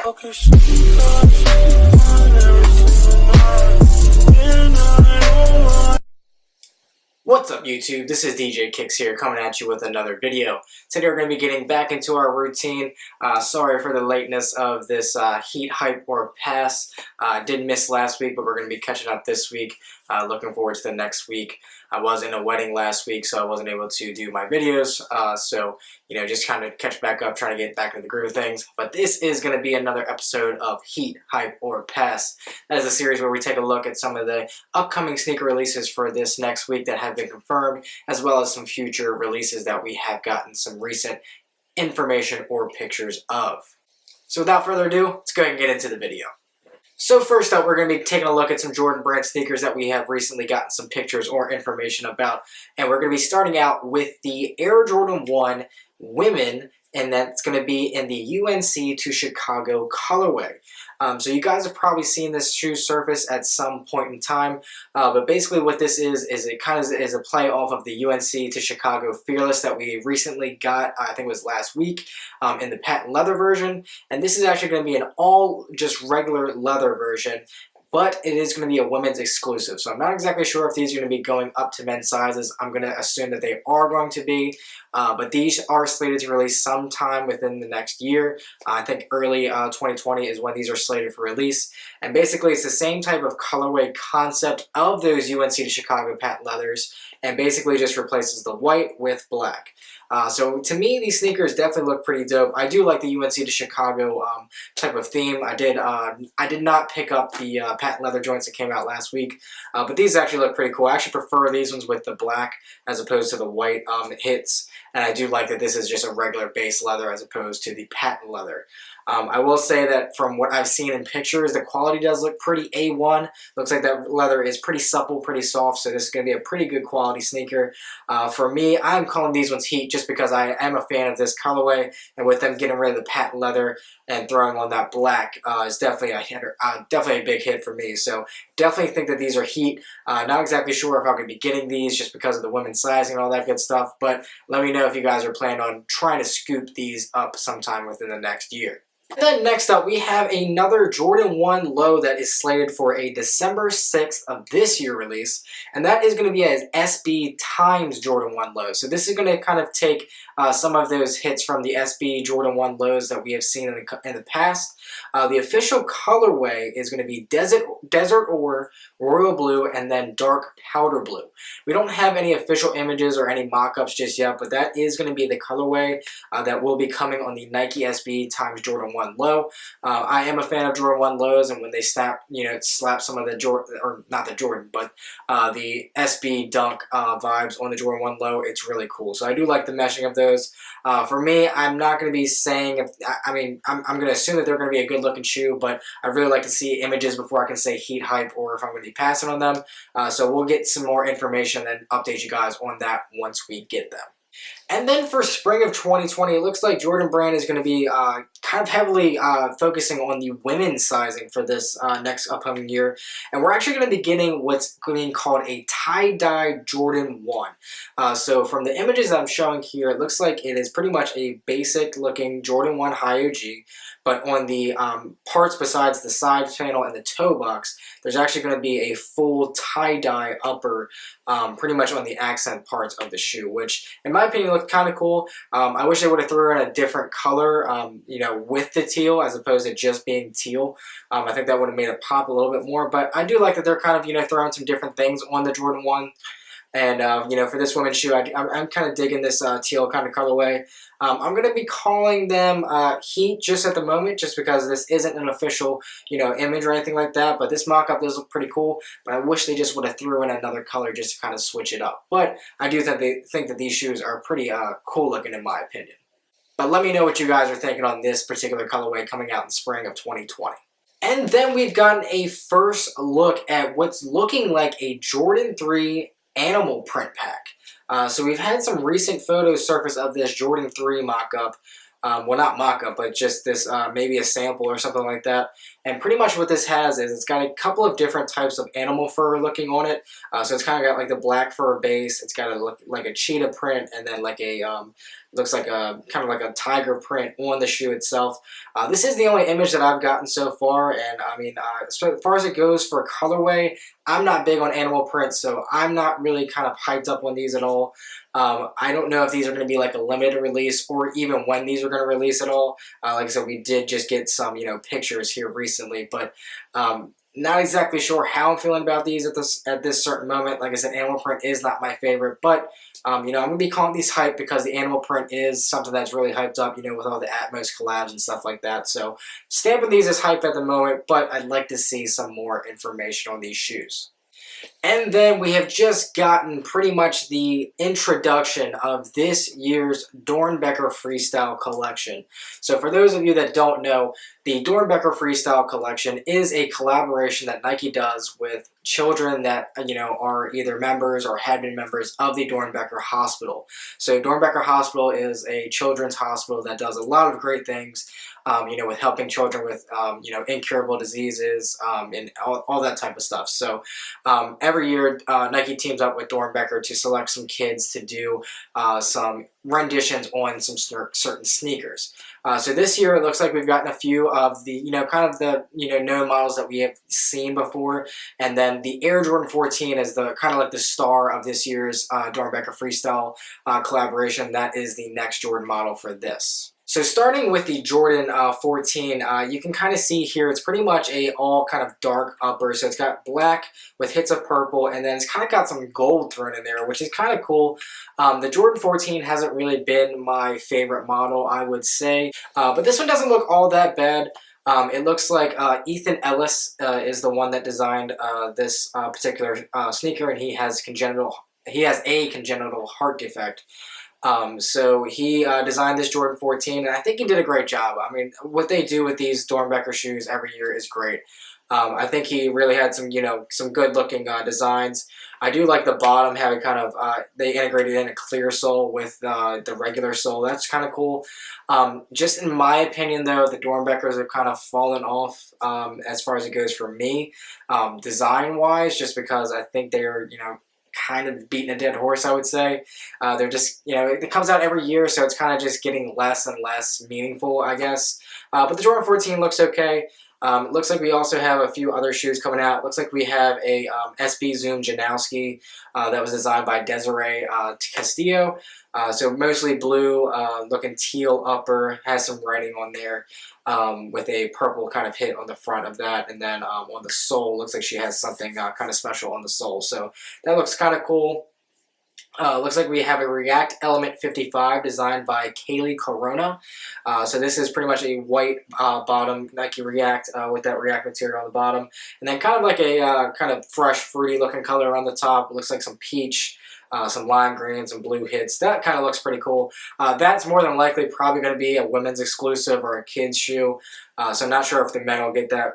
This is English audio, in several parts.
What's up YouTube, this is DJKICKS here coming at you with another video. Today we're going to be getting back into our routine. Sorry for the lateness of this heat hype or pass. Did miss last week, but we're going to be catching up this week. Looking forward to the next week. I was in a wedding last week, so I wasn't able to do my videos. So, you know, just kind of catch back up, trying to get back into the groove of things. But this is going to be another episode of Heat, Hype, or Pass. That is a series where we take a look at some of the upcoming sneaker releases for this next week that have been confirmed, as well as some future releases that we have gotten some recent information or pictures of. So without further ado, let's go ahead and get into the video. So first up, we're going to be taking a look at some Jordan brand sneakers that we have recently gotten some pictures or information about. And we're going to be starting out with the Air Jordan 1 Women, and that's going to be in the UNC to Chicago colorway. So you guys have probably seen this shoe surface at some point in time, but basically what this is it kind of is a play off of the UNC to Chicago Fearless that we recently got, I think it was last week, in the patent leather version. And this is actually going to be an all just regular leather version, but it is going to be a women's exclusive. So I'm not exactly sure if these are going to be going up to men's sizes. I'm going to assume that they are going to be, but these are slated to release sometime within the next year. I think early 2020 is when these are slated for release. And basically it's the same type of colorway concept of those UNC to Chicago patent leathers, and basically just replaces the white with black. So to me, these sneakers definitely look pretty dope. I do like the UNC to Chicago type of theme. I did not pick up the patent leather joints that came out last week, but these actually look pretty cool. I actually prefer these ones with the black as opposed to the white hits, and I do like that this is just a regular base leather as opposed to the patent leather. I will say that from what I've seen in pictures, the quality does look pretty A1. Looks like that leather is pretty supple, pretty soft, so this is going to be a pretty good quality sneaker. For me, I'm calling these ones Heat just because I am a fan of this colorway, and with them getting rid of the patent leather and throwing on that black is definitely a hitter, definitely a big hit for me. So definitely think that these are Heat. Not exactly sure if I'm going to be getting these just because of the women's sizing and all that good stuff, but let me know if you guys are planning on trying to scoop these up sometime within the next year. And then next up, we have another Jordan 1 low that is slated for a December 6th of this year release, and that is going to be an SB times Jordan 1 low. So this is going to kind of take some of those hits from the SB Jordan 1 lows that we have seen in the past. The official colorway is going to be Desert Ore, Royal Blue, and then Dark Powder Blue. We don't have any official images or any mock-ups just yet, but that is going to be the colorway that will be coming on the Nike SB times Jordan 1 low. I am a fan of Jordan 1 lows, and when they slap some of the Jordan, or not the Jordan, but the SB Dunk vibes on the Jordan 1 low, it's really cool. So I do like the meshing of those. For me, I'm not going to be saying, I'm going to assume that they're going to be a good looking shoe, but I really like to see images before I can say Heat, Hype, or if I'm going to be passing on them. So we'll get some more information and update you guys on that once we get them. And then for spring of 2020, it looks like Jordan Brand is going to be kind of heavily focusing on the women's sizing for this next upcoming year. And we're actually going to be getting what's being called a tie-dye Jordan 1. So from the images I'm showing here, it looks like it is pretty much a basic looking Jordan 1 high OG. But on the parts besides the side panel and the toe box, there's actually going to be a full tie-dye upper pretty much on the accent parts of the shoe, which in my opinion looked kind of cool. I wish they would have thrown in a different color, you know, with the teal as opposed to just being teal. I think that would have made it pop a little bit more, but I do like that they're kind of, you know, throwing some different things on the Jordan 1. And, you know, for this women's shoe, I'm kind of digging this teal kind of colorway. I'm going to be calling them Heat just at the moment, just because this isn't an official, you know, image or anything like that. But this mock-up does look pretty cool. But I wish they just would have threw in another color just to kind of switch it up. But I do think that these shoes are pretty cool looking in my opinion. But let me know what you guys are thinking on this particular colorway coming out in spring of 2020. And then we've gotten a first look at what's looking like a Jordan 3 animal print pack. So we've had some recent photos surface of this Jordan 3 mock-up. Well, not mock-up, but just this maybe a sample or something like that. And pretty much what this has is it's got a couple of different types of animal fur looking on it. So it's kind of got like the black fur base. It's got like a cheetah print and then like a Looks like a kind of like a tiger print on the shoe itself. This is the only image that I've gotten so far, and I mean, as far as it goes for colorway, I'm not big on animal prints, so I'm not really kind of hyped up on these at all. I don't know if these are going to be like a limited release or even when these are going to release at all. Like I said, we did just get some, pictures here recently, but not exactly sure how I'm feeling about these at this certain moment. Like I said, animal print is not my favorite, but I'm going to be calling these hype because the animal print is something that's really hyped up, with all the Atmos collabs and stuff like that. So stamping these as hype at the moment, but I'd like to see some more information on these shoes. And then we have just gotten pretty much the introduction of this year's Doernbecher Freestyle collection. So for those of you that don't know, the Doernbecher Freestyle collection is a collaboration that Nike does with children that, are either members or had been members of the Doernbecher Hospital. So Doernbecher Hospital is a children's hospital that does a lot of great things, with helping children with, incurable diseases, and all that type of stuff. So every year, Nike teams up with Doernbecher to select some kids to do some renditions on some certain sneakers. So this year, it looks like we've gotten a few of the, kind of the, known models that we have seen before. And then the Air Jordan 14 is the kind of like the star of this year's Doernbecher Freestyle collaboration. That is the next Jordan model for this. So starting with the Jordan 14, you can kind of see here it's pretty much a all kind of dark upper. So it's got black with hits of purple, and then it's kind of got some gold thrown in there, which is kind of cool. The Jordan 14 hasn't really been my favorite model, I would say, but this one doesn't look all that bad. It looks like Ethan Ellis is the one that designed this particular sneaker, and he has a congenital heart defect. So he designed this Jordan 14, and I think he did a great job. I mean, what they do with these Doernbecher shoes every year is great. I think he really had some, some good-looking designs. I do like the bottom having kind of, they integrated in a clear sole with the regular sole. That's kind of cool. Just in my opinion, though, the Doernbechers have kind of fallen off as far as it goes for me, design-wise, just because I think they're, kind of beating a dead horse, I would say. They're just, it comes out every year, so it's kind of just getting less and less meaningful, I guess. But the Jordan 14 looks okay. It looks like we also have a few other shoes coming out. It looks like we have a SB Zoom Janowski that was designed by Desiree Castillo. So mostly blue, looking teal upper, has some writing on there with a purple kind of hit on the front of that. And then on the sole, looks like she has something kind of special on the sole. So that looks kind of cool. Looks like we have a React Element 55 designed by Kaylee Corona. So this is pretty much a white bottom Nike React with that React material on the bottom. And then kind of like a kind of fresh, fruity looking color on the top. It looks like some peach, some lime green, some blue hits. That kind of looks pretty cool. That's more than likely probably going to be a women's exclusive or a kid's shoe. So I'm not sure if the men will get that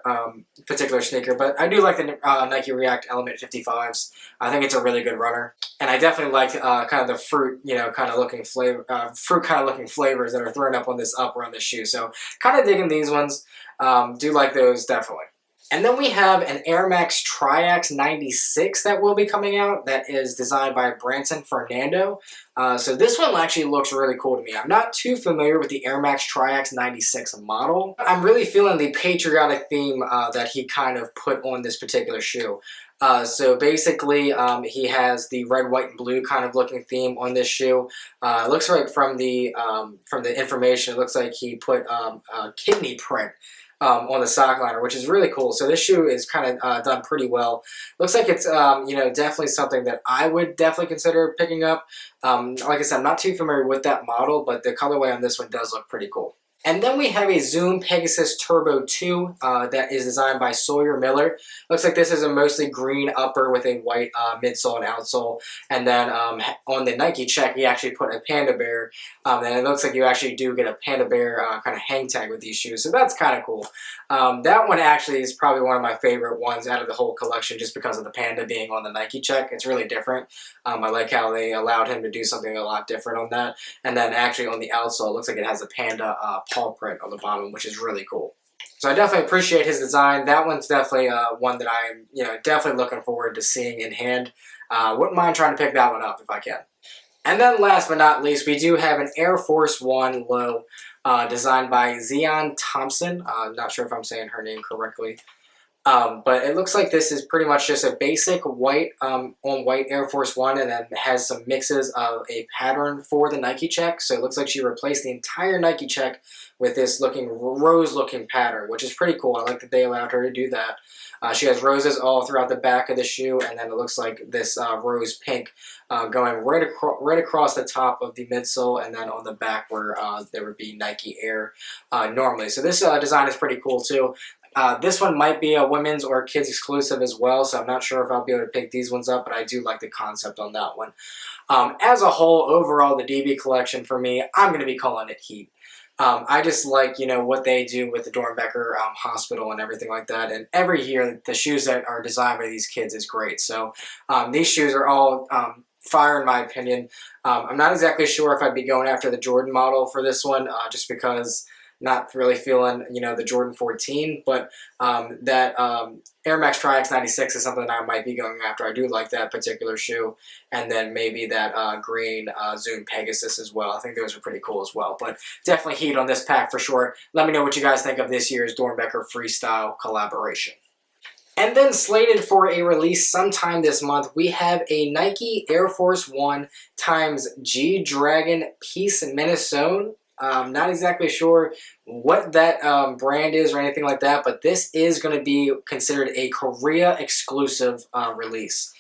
particular sneaker, but I do like the Nike React Element 55s. I think it's a really good runner, and I definitely like kind of the fruit, kind of looking flavor, fruit kind of looking flavors that are thrown up on this upper on the shoe. So kind of digging these ones. Do like those definitely. And then we have an Air Max Triax 96 that will be coming out that is designed by Branson Fernando. So this one actually looks really cool to me. I'm not too familiar with the Air Max Triax 96 model. I'm really feeling the patriotic theme that he kind of put on this particular shoe. So basically, he has the red, white, and blue kind of looking theme on this shoe. It looks like from the information, it looks like he put a kidney print on the sock liner, which is really cool. So this shoe is kind of done pretty well. Looks like it's definitely something that I would definitely consider picking up. Like I said, I'm not too familiar with that model, but the colorway on this one does look pretty cool. And then we have a Zoom Pegasus Turbo 2 that is designed by Sawyer Miller. Looks like this is a mostly green upper with a white midsole and outsole. And then on the Nike check, he actually put a panda bear. And it looks like you actually do get a panda bear kind of hang tag with these shoes. So that's kind of cool. That one actually is probably one of my favorite ones out of the whole collection just because of the panda being on the Nike check. It's really different. I like how they allowed him to do something a lot different on that. And then actually on the outsole, it looks like it has a panda paw print on the bottom, which is really cool. So I definitely appreciate his design. That one's definitely one that I'm definitely looking forward to seeing in hand. Wouldn't mind trying to pick that one up if I can. And then last but not least, we do have an Air Force One low designed by Zion Thompson. I'm not sure if I'm saying her name correctly. But it looks like this is pretty much just a basic white on white Air Force One, and then has some mixes of a pattern for the Nike check. So it looks like she replaced the entire Nike check with this rose-looking pattern, which is pretty cool. I like that they allowed her to do that. She has roses all throughout the back of the shoe, and then it looks like this rose pink going right across the top of the midsole, and then on the back where there would be Nike Air normally. So this design is pretty cool too. This one might be a women's or kids exclusive as well, so I'm not sure if I'll be able to pick these ones up, but I do like the concept on that one. As a whole, overall, the DB collection for me, I'm going to be calling it Heat. I just like, you know, what they do with the Doernbecher Hospital and everything like that. And every year, the shoes that are designed by these kids is great. So these shoes are all fire in my opinion. I'm not exactly sure if I'd be going after the Jordan model for this one, just because not really feeling, you know, the Jordan 14, but that Air Max Triax 96 is something that I might be going after. I do like that particular shoe, and then maybe that green Zoom Pegasus as well. I think those are pretty cool as well, but definitely Heat on this pack for sure. Let me know what you guys think of this year's Doernbecher Freestyle collaboration. And then slated for a release sometime this month, we have a Nike Air Force One times Gdragon Peace Minnesota. Not exactly sure what that brand is or anything like that, but this is going to be considered a Korea exclusive release.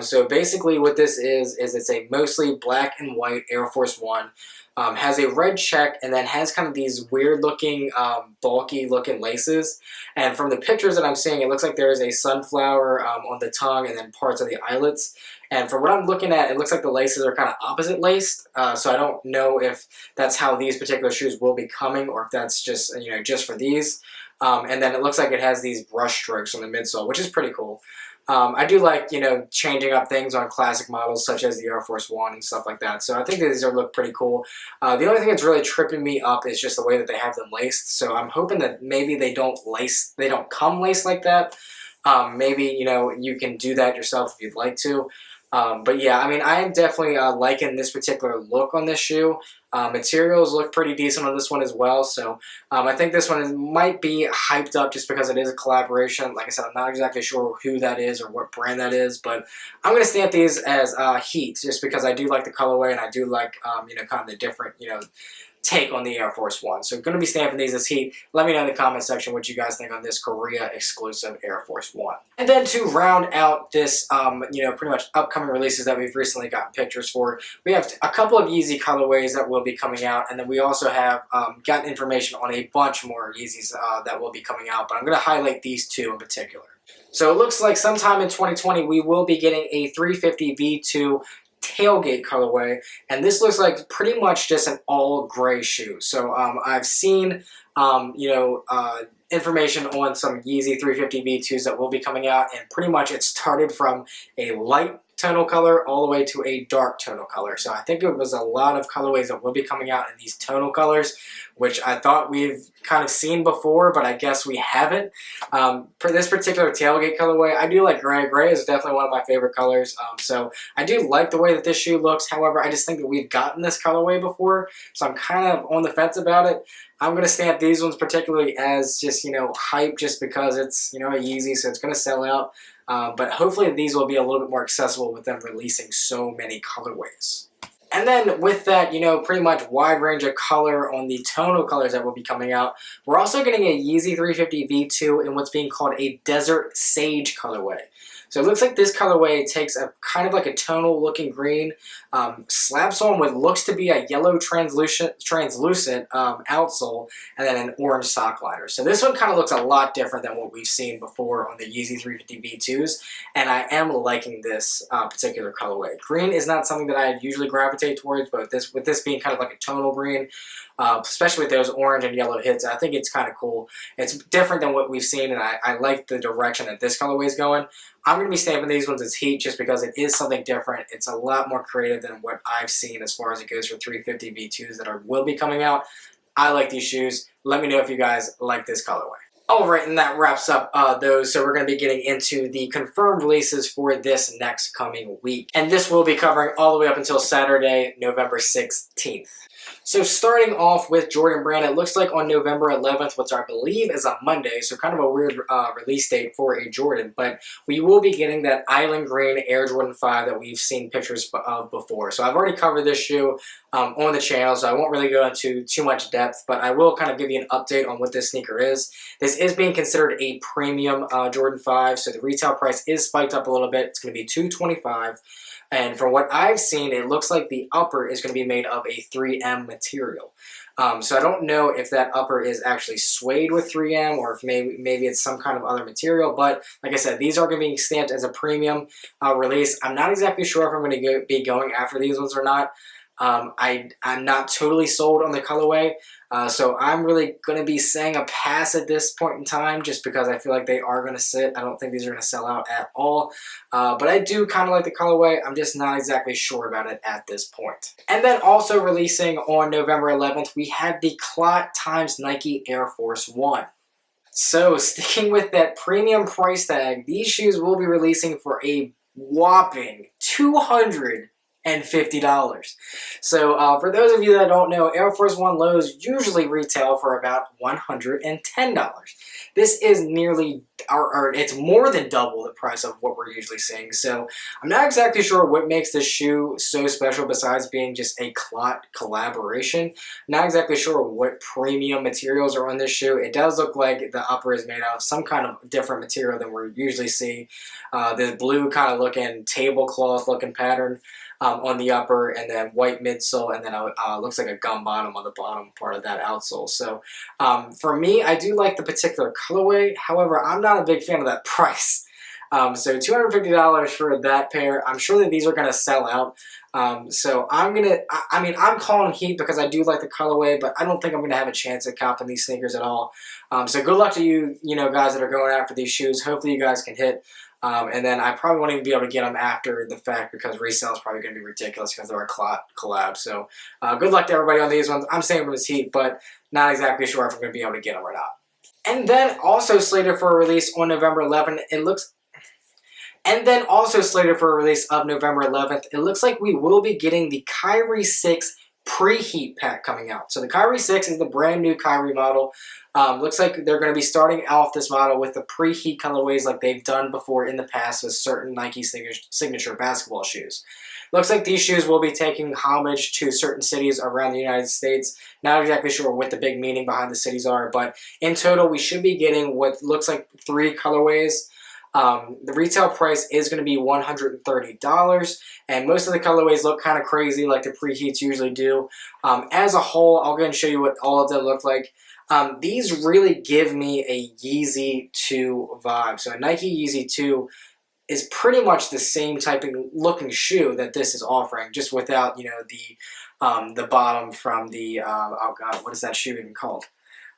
So basically what this is it's a mostly black and white Air Force One. Has a red check and then has kind of these weird looking, bulky looking laces. And from the pictures that I'm seeing, it looks like there is a sunflower on the tongue and then parts of the eyelets. And from what I'm looking at, it looks like the laces are kind of opposite laced. So I don't know if that's how these particular shoes will be coming, or if that's just, you know, just for these. And then it looks like it has these brush strokes on the midsole, which is pretty cool. I do like, you know, changing up things on classic models such as the Air Force One and stuff like that. So I think these look pretty cool. The only thing that's really tripping me up is just the way that they have them laced. So I'm hoping that maybe they don't come laced like that. Maybe, you know, you can do that yourself if you'd like to. But yeah, I mean, I am definitely liking this particular look on this shoe. Materials look pretty decent on this one as well, so I think this one might be hyped up just because it is a collaboration. Like I said, I'm not exactly sure who that is or what brand that is, but I'm going to stamp these as Heat just because I do like the colorway and I do like, you know, kind of the different, you know, take on the Air Force One. So I'm going to be stamping these as Heat. Let me know in the comment section what you guys think on this Korea exclusive Air Force One. And then to round out this, you know, pretty much upcoming releases that we've recently gotten pictures for, we have a couple of Yeezy colorways that will be coming out, and then we also have gotten information on a bunch more Yeezys that will be coming out, but I'm going to highlight these two in particular. So it looks like sometime in 2020 we will be getting a 350 V2 Tailgate colorway, and this looks like pretty much just an all gray shoe. So I've seen you know, information on some Yeezy 350 V2s that will be coming out, and pretty much it started from a light tonal color all the way to a dark tonal color. So I think it was a lot of colorways that will be coming out in these tonal colors, which I thought we've kind of seen before, but I guess we haven't. For this particular Tailgate colorway, I do like gray. Gray is definitely one of my favorite colors. So I do like the way that this shoe looks. However, I just think that we've gotten this colorway before, so I'm kind of on the fence about it. I'm going to stamp these ones particularly as just, you know, hype, just because it's, you know, a Yeezy, so it's going to sell out. But hopefully these will be a little bit more accessible with them releasing so many colorways. And then with that, you know, pretty much wide range of color on the tonal colors that will be coming out, we're also getting a Yeezy 350 V2 in what's being called a Desert Sage colorway. So it looks like this colorway takes a kind of like a tonal looking green, slaps on what looks to be a yellow translucent outsole, and then an orange sock liner. So this one kind of looks a lot different than what we've seen before on the Yeezy 350 V2s, and I am liking this particular colorway. Green is not something that I usually gravitate towards, but with this being kind of like a tonal green, especially with those orange and yellow hits, I think it's kind of cool. It's different than what we've seen, and I like the direction that this colorway is going. I'm going to be stamping these ones as Heat just because it is something different. It's a lot more creative than what I've seen as far as it goes for 350 V2s that will be coming out. I like these shoes. Let me know if you guys like this colorway. Alright, and that wraps up those. So we're going to be getting into the confirmed releases for this next coming week. And this will be covering all the way up until Saturday, November 16th. So starting off with Jordan Brand, it looks like on November 11th, which I believe is a Monday, so kind of a weird release date for a Jordan, but we will be getting that Island Green Air Jordan 5 that we've seen pictures of before. So I've already covered this shoe on the channel, so I won't really go into too much depth, but I will kind of give you an update on what this sneaker is. This is being considered a premium Jordan 5, so the retail price is spiked up a little bit. It's going to be $225. And from what I've seen, it looks like the upper is going to be made of a 3M material. So I don't know if that upper is actually suede with 3M or if maybe it's some kind of other material. But like I said, these are going to be stamped as a premium release. I'm not exactly sure if I'm going to be going after these ones or not. I'm not totally sold on the colorway, so I'm really going to be saying a pass at this point in time just because I feel like they are going to sit. I don't think these are going to sell out at all, but I do kind of like the colorway. I'm just not exactly sure about it at this point. And then also releasing on November 11th, we have the Clot x Nike Air Force 1. So sticking with that premium price tag, these shoes will be releasing for a whopping $250. So for those of you that don't know, Air Force One lows usually retail for about $110. This is nearly, or it's more than double the price of what we're usually seeing. So I'm not exactly sure what makes this shoe so special besides being just a Clot collaboration. Not exactly sure what premium materials are on this shoe. It does look like the upper is made out of some kind of different material than we usually see. The blue kind of looking tablecloth looking pattern on the upper, and then white midsole, and then looks like a gum bottom on the bottom part of that outsole. So for me, I do like the particular colorway. However, I'm not a big fan of that price. So $250 for that pair. I'm sure that these are going to sell out. So I'm calling heat because I do like the colorway, but I don't think I'm going to have a chance at copping these sneakers at all. So good luck to you, guys that are going after these shoes. Hopefully you guys can hit. And then I probably won't even be able to get them after the fact because resale is probably going to be ridiculous because they're a collab. So good luck to everybody on these ones. I'm saying from this heat, but not exactly sure if I'm going to be able to get them or not. And then also slated for a release on November 11th, it looks like we will be getting the Kyrie 6 PreHeat pack coming out. So the Kyrie 6 is the brand new Kyrie model. Looks like they're going to be starting off this model with the PreHeat colorways like they've done before in the past with certain Nike signature basketball shoes. Looks like these shoes will be taking homage to certain cities around the United States. Not exactly sure what the big meaning behind the cities are, but in total we should be getting what looks like 3 colorways. The retail price is going to be $130, and most of the colorways look kind of crazy like the PreHeats usually do. As a whole, I'll go ahead and show you what all of them look like. These really give me a Yeezy 2 vibe. So a Nike Yeezy 2 is pretty much the same type of looking shoe that this is offering, just without, the bottom from the, oh god, what is that shoe even called?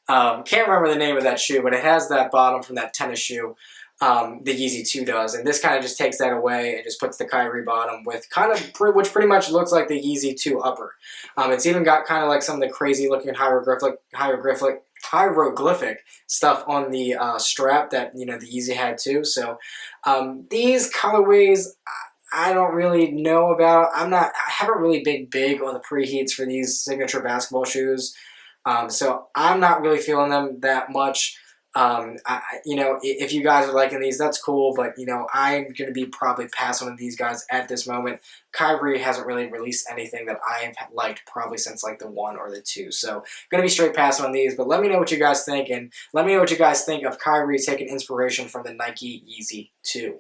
Can't remember the name of that shoe, but it has that bottom from that tennis shoe. The Yeezy 2 does, and this kind of just takes that away and just puts the Kyrie bottom with which pretty much looks like the Yeezy 2 upper. It's even got kind of like some of the crazy looking hieroglyphic stuff on the strap that the Yeezy had too. So these colorways I don't really know about. I haven't really been big on the PreHeats for these signature basketball shoes, so I'm not really feeling them that much. If you guys are liking these, that's cool, but, I'm going to be probably passing on these guys at this moment. Kyrie hasn't really released anything that I've liked probably since, like, the 1 or the 2. So, going to be straight passing on these, but let me know what you guys think, and let me know what you guys think of Kyrie taking inspiration from the Nike Yeezy 2.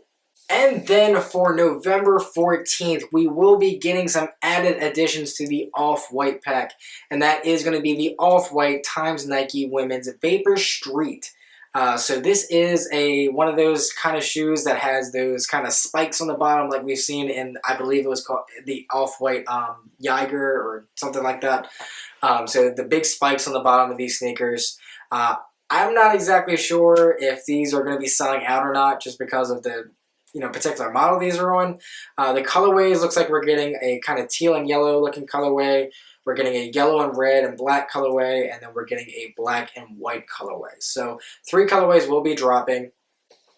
And then for November 14th, we will be getting some added additions to the Off-White pack, and that is going to be the Off-White x Nike Women's Vapor Street. So this is one of those kind of shoes that has those kind of spikes on the bottom like we've seen in, I believe it was called the Off-White Jaeger or something like that. So the big spikes on the bottom of these sneakers. I'm not exactly sure if these are going to be selling out or not just because of the particular model these are on. The colorways looks like we're getting a kind of teal and yellow looking colorway we're getting a yellow and red and black colorway, and then we're getting a black and white colorway. So 3 colorways will be dropping,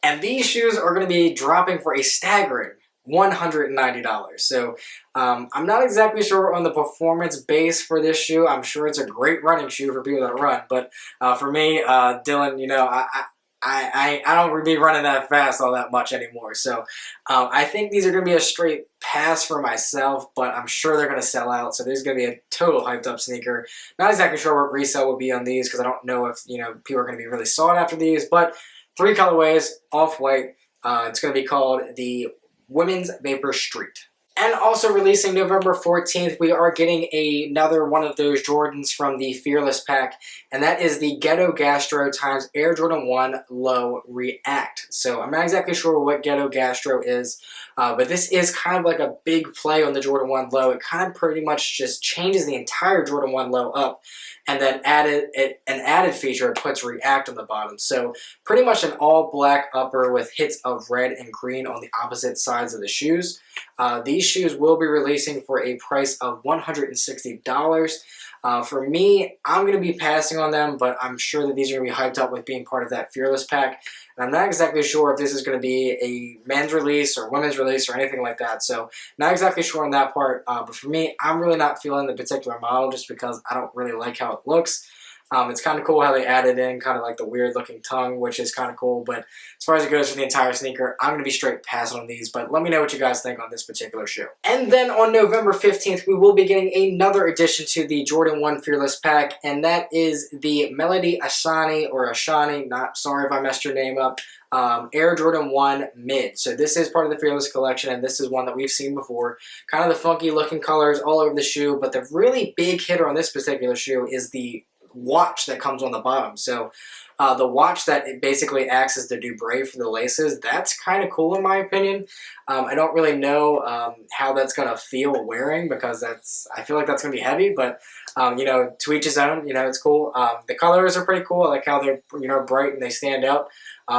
and these shoes are going to be dropping for a staggering $190. So I'm not exactly sure on the performance base for this shoe. I'm sure it's a great running shoe for people that run, but for me, Dylan, you know, I don't really be running that fast all that much anymore. So I think these are going to be a straight pass for myself, but I'm sure they're going to sell out. So there's going to be a total hyped up sneaker. Not exactly sure what resale will be on these because I don't know if, you know, people are going to be really sought after these, but 3 colorways, off-white. It's going to be called the Women's Vapor Street. And also releasing November 14th, we are getting another one of those Jordans from the Fearless pack, and that is the Ghetto Gastro times Air Jordan 1 Low React. So I'm not exactly sure what Ghetto Gastro is, but this is kind of like a big play on the Jordan 1 Low. It kind of pretty much just changes the entire Jordan 1 Low up, and then an added feature, it puts React on the bottom. So pretty much an all-black upper with hits of red and green on the opposite sides of the shoes. These shoes will be releasing for a price of $160. For me, I'm going to be passing on them, but I'm sure that these are going to be hyped up with being part of that Fearless pack. And I'm not exactly sure if this is going to be a men's release or women's release or anything like that. So not exactly sure on that part. But for me, I'm really not feeling the particular model just because I don't really like how it looks. It's kind of cool how they added in kind of like the weird looking tongue, which is kind of cool. But as far as it goes for the entire sneaker, I'm going to be straight passing on these. But let me know what you guys think on this particular shoe. And then on November 15th, we will be getting another addition to the Jordan 1 Fearless pack. And that is the Melody Ashani, or Ashani, not sorry if I messed your name up, Air Jordan 1 Mid. So this is part of the Fearless collection, and this is one that we've seen before. Kind of the funky looking colors all over the shoe. But the really big hitter on this particular shoe is the watch that comes on the bottom. So the watch that it basically acts as the Dubray for the laces, that's kind of cool in my opinion. I don't really know how that's going to feel wearing because I feel like that's going to be heavy, but you know, to each his own. You know, it's cool. The colors are pretty cool. I like how they're, you know, bright and they stand out.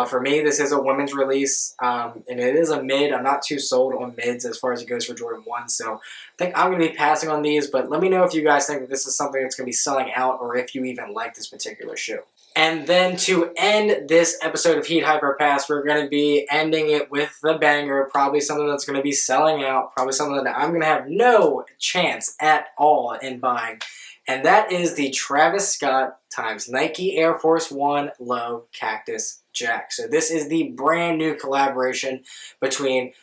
For me, this is a women's release, and it is a mid. I'm not too sold on mids as far as it goes for Jordan 1, so I think I'm going to be passing on these, but let me know if you guys think that this is something that's going to be selling out or if you even like this particular shoe. And then to end this episode of Heat Hyper Pass, we're going to be ending it with the banger, probably something that's going to be selling out, probably something that I'm going to have no chance at all in buying. And that is the Travis Scott times Nike Air Force 1 Low Cactus Jack. So this is the brand new collaboration between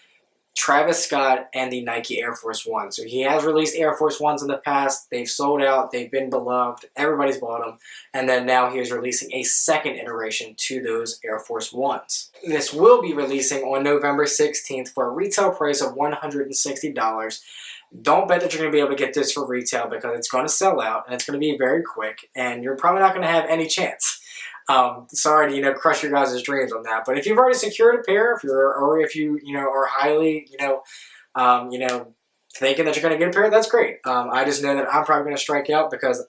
Travis Scott and the Nike Air Force 1. So he has released Air Force 1s in the past. They've sold out. They've been beloved. Everybody's bought them. And then now he is releasing a second iteration to those Air Force 1s. This will be releasing on November 16th for a retail price of $160. Don't bet that you're going to be able to get this for retail because it's going to sell out and it's going to be very quick and you're probably not going to have any chance. Sorry to, you know, crush your guys' dreams on that. But if you've already secured a pair, if you are highly, thinking that you're going to get a pair, that's great. I just know that I'm probably going to strike out because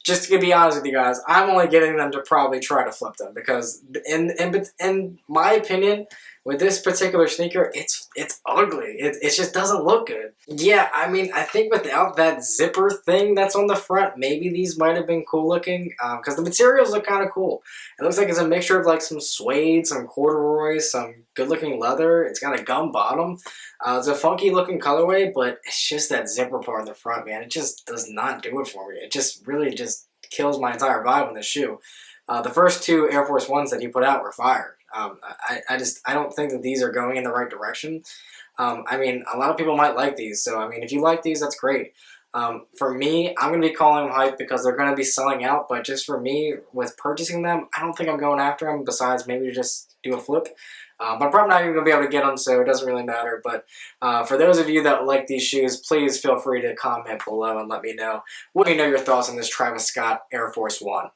just to be honest with you guys, I'm only getting them to probably try to flip them because in my opinion, with this particular sneaker, it's ugly. It just doesn't look good. Yeah, I mean, I think without that zipper thing that's on the front, maybe these might have been cool looking because the materials look kind of cool. It looks like it's a mixture of like some suede, some corduroy, some good looking leather. It's got a gum bottom. It's a funky looking colorway, but it's just that zipper part in the front, man. It just does not do it for me. It just really just kills my entire vibe on this shoe. The first 2 Air Force 1s that he put out were fire. I don't think that these are going in the right direction. I mean, a lot of people might like these, so I mean, if you like these, that's great. For me, I'm going to be calling them hype because they're going to be selling out, but just for me, with purchasing them, I don't think I'm going after them, besides maybe to just do a flip. But I'm probably not even going to be able to get them, so it doesn't really matter. But for those of you that like these shoes, please feel free to comment below and let me know. Let me know your thoughts on this Travis Scott Air Force 1.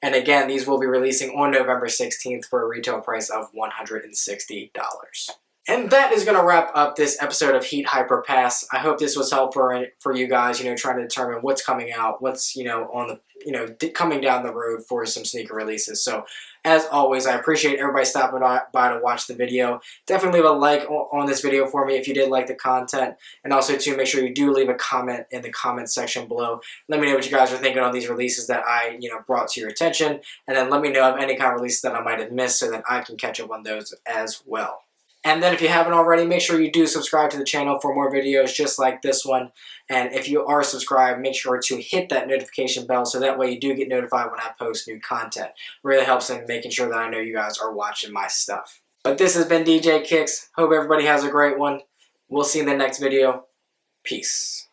And again, these will be releasing on November 16th for a retail price of $160. And that is going to wrap up this episode of Heat Hyper Pass. I hope this was helpful for you guys, trying to determine what's coming out, what's, on you know, coming down the road for some sneaker releases. So as always, I appreciate everybody stopping by to watch the video. Definitely leave a like on this video for me if you did like the content, and also too, make sure you do leave a comment in the comment section below. Let me know what you guys are thinking on these releases that I, you know, brought to your attention, and then let me know of any kind of releases that I might have missed so that I can catch up on those as well. And then if you haven't already, make sure you do subscribe to the channel for more videos just like this one. And if you are subscribed, make sure to hit that notification bell so that way you do get notified when I post new content. It really helps in making sure that I know you guys are watching my stuff. But this has been DJ Kicks. Hope everybody has a great one. We'll see you in the next video. Peace.